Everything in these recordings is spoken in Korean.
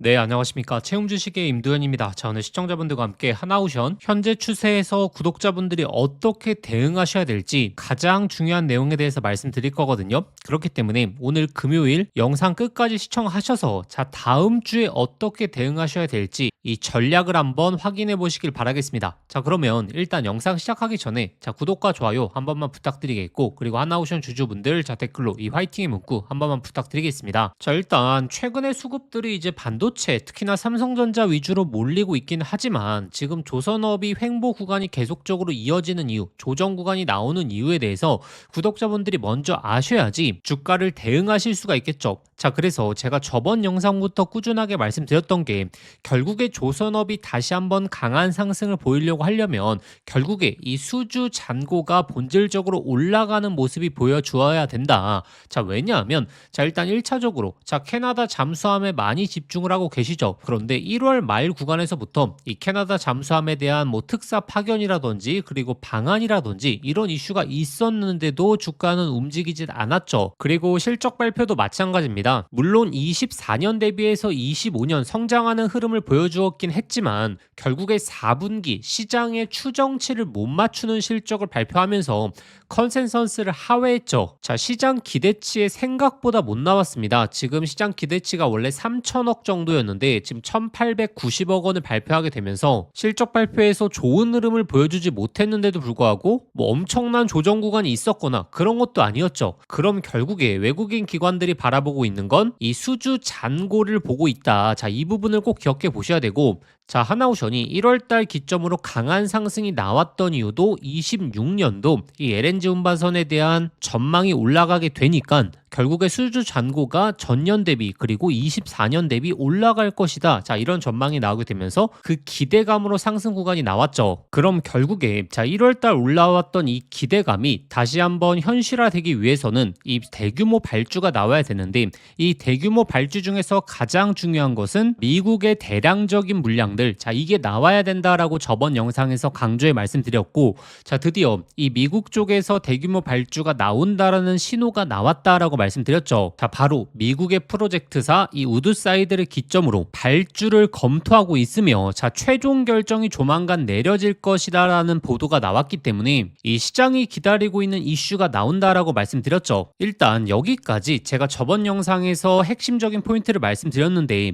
네, 안녕하십니까. 채움주식의 임도현입니다. 자, 오늘 시청자분들과 함께 하나오션 현재 추세에서 구독자분들이 어떻게 대응하셔야 될지 가장 중요한 내용에 대해서 말씀드릴 거거든요. 그렇기 때문에 오늘 금요일 영상 끝까지 시청하셔서 다음 주에 어떻게 대응하셔야 될지 이 전략을 한번 확인해 보시길 바라겠습니다. 자, 그러면 일단 영상 시작하기 전에 구독과 좋아요 한 번만 부탁드리겠고, 그리고 하나오션 주주분들 댓글로 이 화이팅의 문구 한 번만 부탁드리겠습니다. 자, 일단 최근에 수급들이 이제 반도체, 특히나 삼성전자 위주로 몰리고 있긴 하지만 지금 조선업이 횡보 구간이 계속적으로 이어지는 이유, 조정 구간이 나오는 이유에 대해서 구독자분들이 먼저 아셔야지 주가를 대응하실 수가 있겠죠. 자, 그래서 제가 저번 영상부터 꾸준하게 말씀드렸던 게, 결국에 조선업이 다시 한번 강한 상승을 보이려고 하려면 결국에 이 수주 잔고가 본질적으로 올라가는 모습이 보여주어야 된다. 자, 왜냐하면 일단 1차적으로 캐나다 잠수함에 많이 집중을 하고 계시죠. 그런데 1월 말 구간에서부터 이 캐나다 잠수함에 대한 특사 파견이라든지 그리고 방안이라든지 이런 이슈가 있었는데도 주가는 움직이진 않았죠. 그리고 실적 발표도 마찬가지입니다. 물론 24년 대비해서 25년 성장하는 흐름을 보여주었긴 했지만 결국에 4분기 시장의 추정치를 못 맞추는 실적을 발표하면서 컨센서스를 하회했죠. 자, 시장 기대치에 생각보다 못 나왔습니다. 지금 시장 기대치가 원래 3천억 정도였는데 지금 1,890억 원을 발표하게 되면서 실적 발표에서 좋은 흐름을 보여주지 못했는데도 불구하고 엄청난 조정 구간이 있었거나 그런 것도 아니었죠. 그럼 결국에 외국인 기관들이 바라보고 있는 건 이 수주 잔고를 보고 있다. 자, 이 부분을 꼭 기억해 보셔야 되고, 자, 하나오션이 1월달 기점으로 강한 상승이 나왔던 이유도 26년도 이 LNG 운반선에 대한 전망이 올라가게 되니까 결국에 수주 잔고가 전년 대비 그리고 24년 대비 올라갈 것이다. 자, 이런 전망이 나오게 되면서 그 기대감으로 상승 구간이 나왔죠. 그럼 결국에 1월달 올라왔던 이 기대감이 다시 한번 현실화되기 위해서는 이 대규모 발주가 나와야 되는데, 이 대규모 발주 중에서 가장 중요한 것은 미국의 대량적인 물량들, 이게 나와야 된다라고 저번 영상에서 강조해 말씀드렸고, 드디어 이 미국 쪽에서 대규모 발주가 나온다라는 신호가 나왔다라고 말씀드렸죠. 바로 미국의 프로젝트사 이 우드사이드를 기점으로 발주를 검토하고 있으며 최종 결정이 조만간 내려질 것이다라는 보도가 나왔기 때문에 이 시장이 기다리고 있는 이슈가 나온다라고 말씀드렸죠. 일단 여기까지 제가 저번 영상에서 핵심적인 포인트를 말씀드렸는데,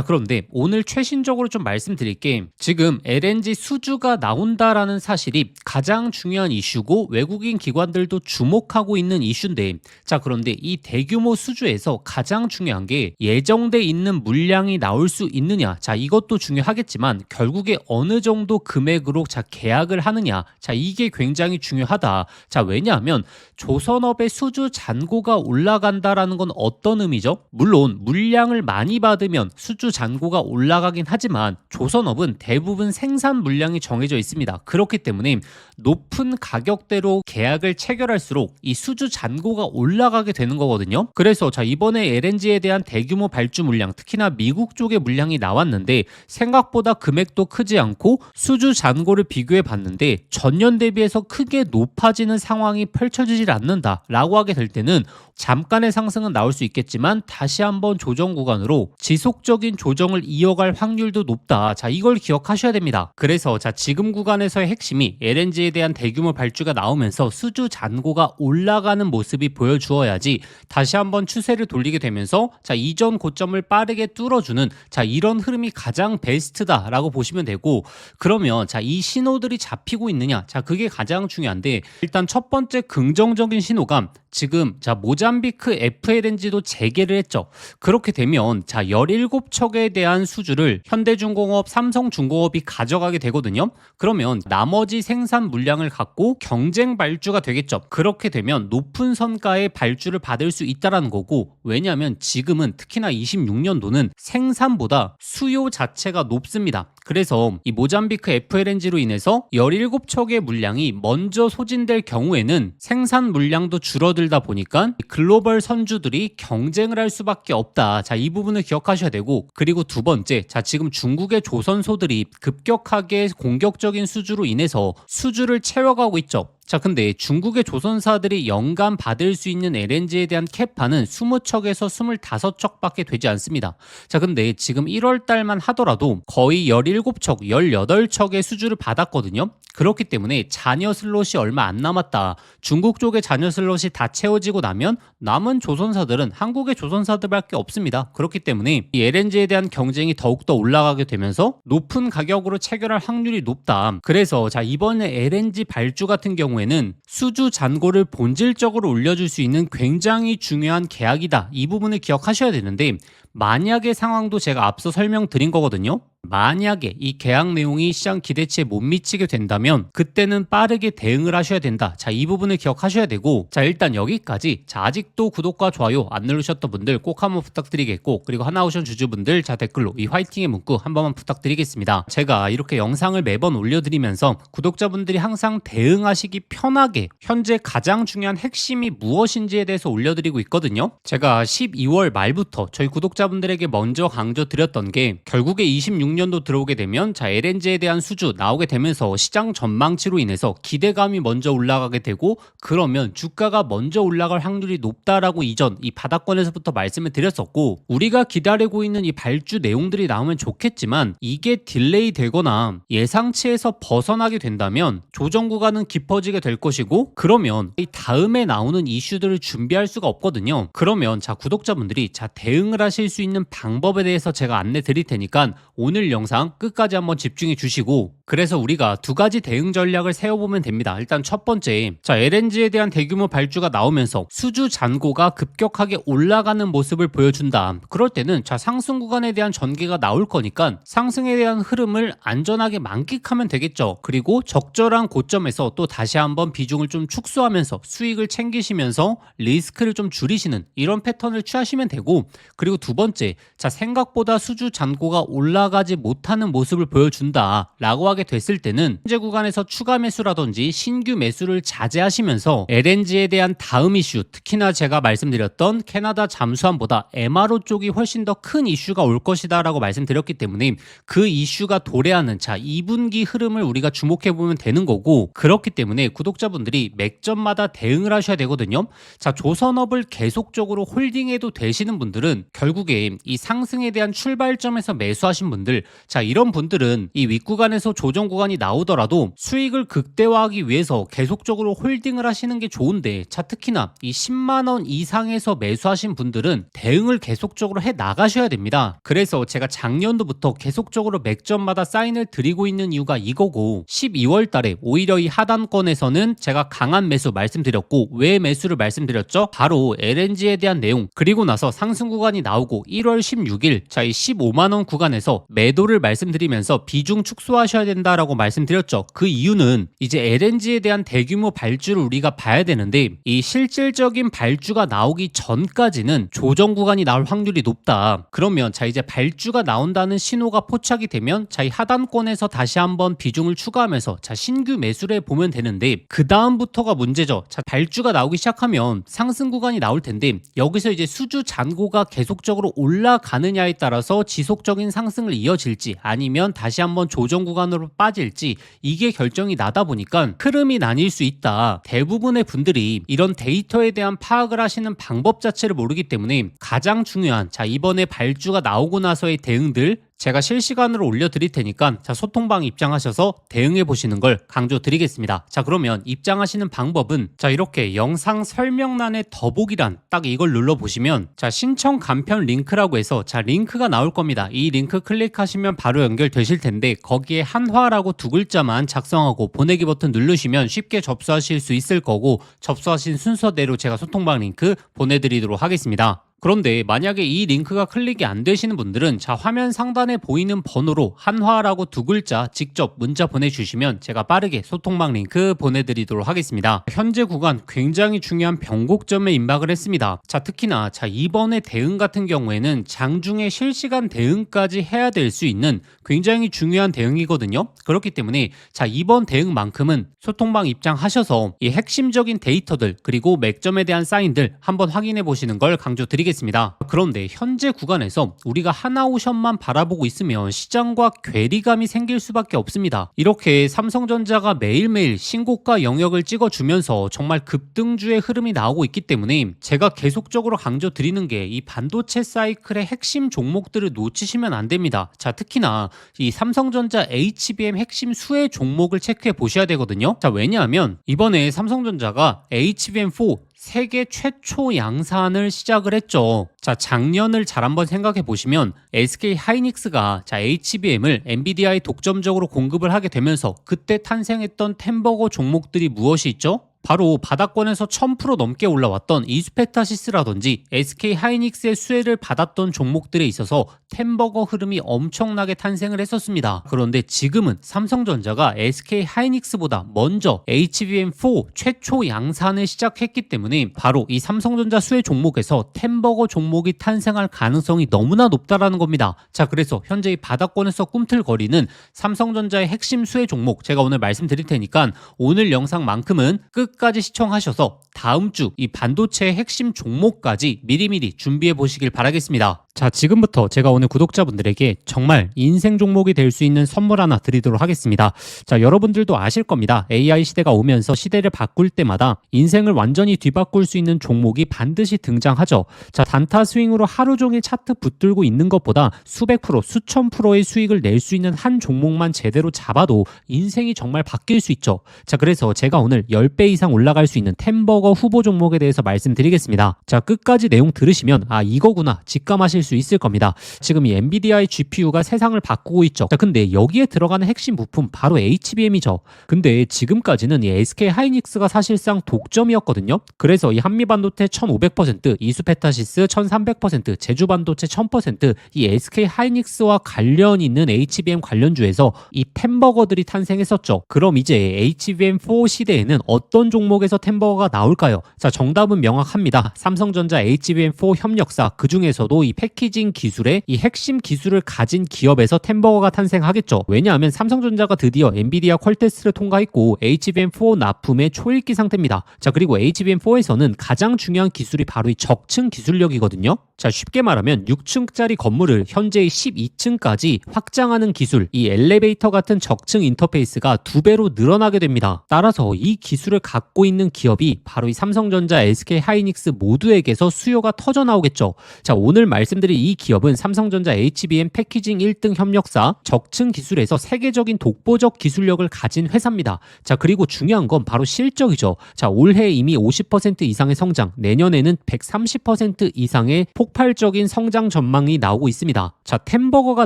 그런데 오늘 최신적으로 좀 말씀드릴게, 지금 LNG 수주가 나온다라는 사실이 가장 중요한 이슈고 외국인 기관들도 주목하고 있는 이슈인데, 그런데 이 대규모 수주에서 가장 중요한 게 예정돼 있는 물량이 나올 수 있느냐, 이것도 중요하겠지만 결국에 어느 정도 금액으로 계약을 하느냐, 이게 굉장히 중요하다. 왜냐하면 조선업의 수주 잔고가 올라간다라는 건 어떤 의미죠? 물론 물량을 많이 받으면 수주 잔고가 올라가긴 하지만 조선업은 대부분 생산 물량이 정해져 있습니다. 그렇기 때문에 높은 가격대로 계약을 체결할수록 이 수주 잔고가 올라가게 되는 거거든요. 그래서 이번에 LNG에 대한 대규모 발주 물량, 특히나 미국 쪽의 물량이 나왔는데 생각보다 금액도 크지 않고 수주 잔고를 비교해 봤는데 전년 대비해서 크게 높아지는 상황이 펼쳐지질 않는다라고 하게 될 때는 잠깐의 상승은 나올 수 있겠지만 다시 한번 조정 구간으로 지속적인 조정을 이어갈 확률도 높다. 이걸 기억하셔야 됩니다. 그래서 지금 구간에서의 핵심이 LNG에 대한 대규모 발주가 나오면서 수주 잔고가 올라가는 모습이 보여주어야지 다시 한번 추세를 돌리게 되면서 이전 고점을 빠르게 뚫어주는 이런 흐름이 가장 베스트다라고 보시면 되고, 그러면 이 신호들이 잡히고 있느냐, 그게 가장 중요한데, 일단 첫 번째 긍정적인 신호가 지금 모잠비크 FLNG도 재개를 했죠. 그렇게 되면 17척에 대한 수주를 현대중공업, 삼성중공업이 가져가게 되거든요. 그러면 나머지 생산 물량을 갖고 경쟁 발주가 되겠죠. 그렇게 되면 높은 선가의 발주를 받을 수 있다라는 거고, 왜냐하면 지금은 특히나 26년도는 생산보다 수요 자체가 높습니다. 그래서 이 모잠비크 FLNG로 인해서 17척의 물량이 먼저 소진될 경우에는 생산 물량도 줄어들다 보니까 글로벌 선주들이 경쟁을 할 수밖에 없다. 이 부분을 기억하셔야 되고, 그리고 두 번째, 지금 중국의 조선소들이 급격하게 공격적인 수주로 인해서 수주를 채워가고 있죠. 자, 근데 중국의 조선사들이 연간 받을 수 있는 LNG에 대한 캐파는 20척에서 25척밖에 되지 않습니다. 자, 근데 지금 1월 달만 하더라도 거의 17척, 18척의 수주를 받았거든요. 그렇기 때문에 잔여 슬롯이 얼마 안 남았다. 중국 쪽의 잔여 슬롯이 다 채워지고 나면 남은 조선사들은 한국의 조선사들밖에 없습니다. 그렇기 때문에 이 LNG에 대한 경쟁이 더욱더 올라가게 되면서 높은 가격으로 체결할 확률이 높다. 그래서 자, 이번에 LNG 발주 같은 경우에는 수주 잔고를 본질적으로 올려줄 수 있는 굉장히 중요한 계약이다. 이 부분을 기억하셔야 되는데, 만약의 상황도 제가 앞서 설명드린 거거든요. 만약에 이 계약 내용이 시장 기대치에 못 미치게 된다면 그때는 빠르게 대응을 하셔야 된다. 자, 이 부분을 기억하셔야 되고, 자, 일단 여기까지. 자, 아직도 구독과 좋아요 안 누르셨던 분들 꼭 한번 부탁드리겠고, 그리고 하나오션 주주분들 자, 댓글로 이 화이팅의 문구 한 번만 부탁드리겠습니다. 제가 이렇게 영상을 매번 올려드리면서 구독자분들이 항상 대응하시기 편하게 현재 가장 중요한 핵심이 무엇인지에 대해서 올려드리고 있거든요. 제가 12월 말부터 저희 구독자분들에게 먼저 강조드렸던 게, 결국에 26년도 들어오게 되면 자, LNG에 대한 수주 나오게 되면서 시장 전망치로 인해서 기대감이 먼저 올라가게 되고, 그러면 주가가 먼저 올라갈 확률이 높다라고 이전 이 바닥권에서부터 말씀을 드렸었고, 우리가 기다리고 있는 이 발주 내용들이 나오면 좋겠지만 이게 딜레이 되거나 예상치에서 벗어나게 된다면 조정 구간은 깊어지게 될 것이고, 그러면 이 다음에 나오는 이슈들을 준비할 수가 없거든요. 그러면 자, 구독자분들이 자, 대응을 하실 수 있는 방법에 대해서 제가 안내 드릴 테니까 오늘 영상 끝까지 한번 집중해 주시고, 그래서 우리가 두 가지 대응 전략을 세워보면 됩니다. 일단 첫 번째, 자, LNG에 대한 대규모 발주가 나오면서 수주 잔고가 급격하게 올라가는 모습을 보여준다. 그럴 때는 자, 상승 구간에 대한 전개가 나올 거니까 상승에 대한 흐름을 안전하게 만끽하면 되겠죠. 그리고 적절한 고점에서 또 다시 한번 비중을 좀 축소하면서 수익을 챙기시면서 리스크를 좀 줄이시는 이런 패턴을 취하시면 되고, 그리고 두 번째, 자, 생각보다 수주 잔고가 올라가지 못하는 모습을 보여준다 라고 하게 됐을 때는 현재 구간에서 추가 매수라든지 신규 매수를 자제하시면서 LNG에 대한 다음 이슈, 특히나 제가 말씀드렸던 캐나다 잠수함보다 MRO 쪽이 훨씬 더 큰 이슈가 올 것이다 라고 말씀드렸기 때문에 그 이슈가 도래하는 자, 2분기 흐름을 우리가 주목해보면 되는 거고, 그렇기 때문에 구독자분들이 맥점마다 대응을 하셔야 되거든요. 자, 조선업을 계속적으로 홀딩해도 되시는 분들은 결국에 이 상승에 대한 출발점에서 매수하신 분들, 자, 이런 분들은 이 윗구간에서 조정 구간이 나오더라도 수익을 극대화하기 위해서 계속적으로 홀딩을 하시는 게 좋은데, 자, 특히나 이 10만원 이상에서 매수하신 분들은 대응을 계속적으로 해 나가셔야 됩니다. 그래서 제가 작년도부터 계속적으로 맥점마다 사인을 드리고 있는 이유가 이거고, 12월 달에 오히려 이 하단권에서는 제가 강한 매수 말씀드렸고, 왜 매수를 말씀드렸죠? 바로 LNG에 대한 내용, 그리고 나서 상승 구간이 나오고 1월 16일 자, 이 15만원 구간에서 매도를 말씀드리면서 비중 축소하셔야 된다라고 말씀드렸죠. 그 이유는 이제 LNG에 대한 대규모 발주를 우리가 봐야 되는데, 이 실질적인 발주가 나오기 전까지는 조정 구간이 나올 확률이 높다. 그러면 자, 이제 발주가 나온다는 신호가 포착이 되면 자, 이 하단권에서 다시 한번 비중을 추가하면서 자, 신규 매수를 보면 되는데, 그 다음부터가 문제죠. 자, 발주가 나오기 시작하면 상승 구간이 나올 텐데, 여기서 이제 수주 잔고가 계속적으로 올라가느냐에 따라서 지속적인 상승을 이어질지 아니면 다시 한번 조정 구간으로 빠질지, 이게 결정이 나다 보니까 흐름이 나뉠 수 있다. 대부분의 분들이 이런 데이터에 대한 파악을 하시는 방법 자체를 모르기 때문에 가장 중요한 자, 이번에 발주가 나오고 나서의 대응들 제가 실시간으로 올려드릴 테니까 자, 소통방 입장하셔서 대응해 보시는 걸 강조드리겠습니다. 자, 그러면 입장하시는 방법은 자, 이렇게 영상 설명란에 더보기란 딱 이걸 눌러보시면 자, 신청 간편 링크라고 해서 자, 링크가 나올 겁니다. 이 링크 클릭하시면 바로 연결되실 텐데, 거기에 한화라고 두 글자만 작성하고 보내기 버튼 누르시면 쉽게 접수하실 수 있을 거고, 접수하신 순서대로 제가 소통방 링크 보내드리도록 하겠습니다. 그런데 만약에 이 링크가 클릭이 안 되시는 분들은 자, 화면 상단에 보이는 번호로 한화라고 두 글자 직접 문자 보내주시면 제가 빠르게 소통방 링크 보내드리도록 하겠습니다. 현재 구간 굉장히 중요한 변곡점에 임박을 했습니다. 자, 특히나 자, 이번에 대응 같은 경우에는 장중에 실시간 대응까지 해야 될 수 있는 굉장히 중요한 대응이거든요. 그렇기 때문에 자, 이번 대응만큼은 소통방 입장하셔서 이 핵심적인 데이터들 그리고 맥점에 대한 사인들 한번 확인해 보시는 걸 강조드리겠습니다. 드리겠습니다. 그런데 현재 구간에서 우리가 하나오션만 바라보고 있으면 시장과 괴리감이 생길 수밖에 없습니다. 이렇게 삼성전자가 매일매일 신고가 영역을 찍어주면서 정말 급등주의 흐름이 나오고 있기 때문에 제가 계속적으로 강조드리는 게 이 반도체 사이클의 핵심 종목들을 놓치시면 안 됩니다. 자, 특히나 이 삼성전자 HBM 핵심 수혜 종목을 체크해 보셔야 되거든요. 자, 왜냐하면 이번에 삼성전자가 HBM4 세계 최초 양산을 시작을 했죠. 자, 작년을 잘 한번 생각해 보시면 SK 하이닉스가 HBM을 엔비디아에 독점적으로 공급을 하게 되면서 그때 탄생했던 템버거 종목들이 무엇이 있죠? 바로 바닥권에서 1000% 넘게 올라왔던 이스페타시스라든지 SK 하이닉스의 수혜를 받았던 종목들에 있어서 템버거 흐름이 엄청나게 탄생을 했었습니다. 그런데 지금은 삼성전자가 SK 하이닉스보다 먼저 HBM4 최초 양산을 시작했기 때문에 바로 이 삼성전자 수혜 종목에서 템버거 종목이 탄생할 가능성이 너무나 높다라는 겁니다. 자, 그래서 현재 이 바닥권에서 꿈틀거리는 삼성전자의 핵심 수혜 종목 제가 오늘 말씀드릴 테니까 오늘 영상만큼은 끝까지 시청하셔서 다음 주 이 반도체의 핵심 종목까지 미리미리 준비해 보시길 바라겠습니다. 자, 지금부터 제가 오늘 구독자분들에게 정말 인생 종목이 될 수 있는 선물 하나 드리도록 하겠습니다. 자, 여러분들도 아실 겁니다. AI 시대가 오면서 시대를 바꿀 때마다 인생을 완전히 뒤바꿀 수 있는 종목이 반드시 등장하죠. 자, 단타 스윙으로 하루 종일 차트 붙들고 있는 것보다 수백 프로, 수천 프로의 수익을 낼 수 있는 한 종목만 제대로 잡아도 인생이 정말 바뀔 수 있죠. 자, 그래서 제가 오늘 10배 이상 올라갈 수 있는 템버거 후보 종목에 대해서 말씀드리겠습니다. 자, 끝까지 내용 들으시면 아, 이거구나 직감하실 수 있을 겁니다. 지금 이 엔비디아의 GPU가 세상을 바꾸고 있죠. 자, 근데 여기에 들어가는 핵심 부품 바로 HBM이죠. 근데 지금까지는 이 SK 하이닉스가 사실상 독점이었거든요. 그래서 이 한미반도체 1500%, 이수페타시스 1300%, 제주반도체 1000%, 이 SK 하이닉스와 관련 있는 HBM 관련주에서 이 템버거들이 탄생했었죠. 그럼 이제 HBM4 시대에는 어떤 종목에서 템버거가 나올까요? 자, 정답은 명확합니다. 삼성전자 HBM4 협력사, 그 중에서도 이 패키징 기술의 이 핵심 기술을 가진 기업에서 템버거가 탄생하겠죠. 왜냐하면 삼성전자가 드디어 엔비디아 퀄테스트를 통과했고 HBM4 납품의 초읽기 상태입니다. 자, 그리고 HBM4에서는 가장 중요한 기술이 바로 이 적층 기술력이거든요. 자, 쉽게 말하면 6층짜리 건물을 현재의 12층까지 확장하는 기술, 이 엘리베이터 같은 적층 인터페이스가 2배로 늘어나게 됩니다. 따라서 이 기술을 갖고 있는 기업이 바로 이 삼성전자, SK 하이닉스 모두에게서 수요가 터져 나오겠죠. 자, 오늘 말씀드린 이 기업은 삼성전자 HBM 패키징 1등 협력사, 적층 기술에서 세계적인 독보적 기술력을 가진 회사입니다. 자, 그리고 중요한 건 바로 실적이죠. 자, 올해 이미 50% 이상의 성장, 내년에는 130% 이상의 폭발적인 성장 전망이 나오고 있습니다. 자, 템버거가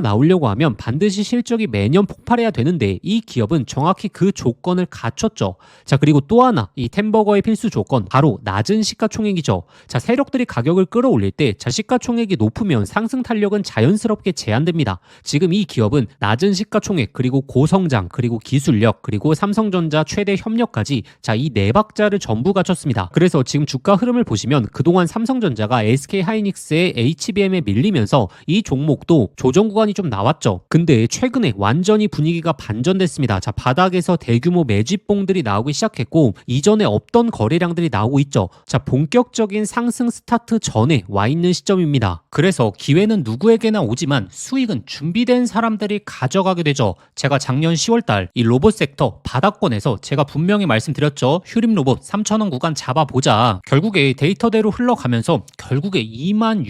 나오려고 하면 반드시 실적이 매년 폭발해야 되는데 이 기업은 정확히 그 조건을 갖췄죠. 자, 그리고 또 하나 이 템버거의 필수 조건 바로 낮은 시가총액이죠. 자, 세력들이 가격을 끌어올릴 때 자, 시가총액이 높으면 상승 탄력은 자연스럽게 제한됩니다. 지금 이 기업은 낮은 시가총액 그리고 고성장 그리고 기술력 그리고 삼성전자 최대 협력까지 자, 이 네 박자를 전부 갖췄습니다. 그래서 지금 주가 흐름을 보시면 그동안 삼성전자가 SK 하이닉스의 HBM에 밀리면서 이 종목도 조정 구간이 좀 나왔죠. 근데 최근에 완전히 분위기가 반전됐습니다. 자, 바닥에서 대규모 매집봉들이 나오기 시작했고 이전에 없던 거래량들이 나오고 있죠. 자, 본격적인 상승 스타트 전에 와 있는 시점입니다. 그래서 기회는 누구에게나 오지만 수익은 준비된 사람들이 가져가게 되죠. 제가 작년 10월달 이 로봇 섹터 바닥권에서 제가 분명히 말씀드렸죠. 휴림 로봇 3,000원 구간 잡아보자. 결국에 데이터대로 흘러가면서 결국에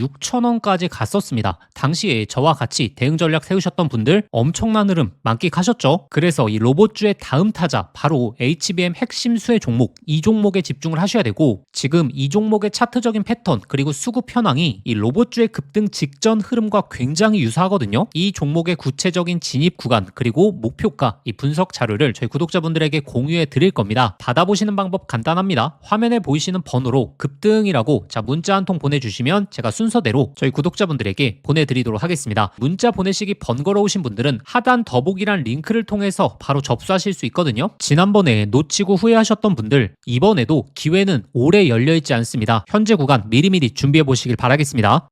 26,000원까지 갔었습니다. 당시에 저와 같이 대응 전략 세우셨던 분들 엄청난 흐름 만끽하셨죠. 그래서 이 로봇주의 다음 타자 바로 HBM 핵심 수혜 종목, 이 종목에 집중을 하셔야 되고 지금 이 종목의 차트적인 패턴 그리고 수급 현황이 이 로봇주의 급등 직전 흐름과 굉장히 유사하거든요. 이 종목의 구체적인 진입 구간 그리고 목표가 이 분석 자료를 저희 구독자분들에게 공유해 드릴 겁니다. 받아보시는 방법 간단합니다. 화면에 보이시는 번호로 급등이라고 자, 문자 한 통 보내주시면 제가 순서대로 저희 구독자분들에게 보내드리도록 하겠습니다. 문자 보내시기 번거로우신 분들은 하단 더보기란 링크를 통해서 바로 접수하실 수 있거든요. 지난번에 놓치고 후회하셨던 분들 이번에도 기회는 오래 열려있지 않습니다. 현재 구간 미리미리 준비해 보시길 바라겠습니다.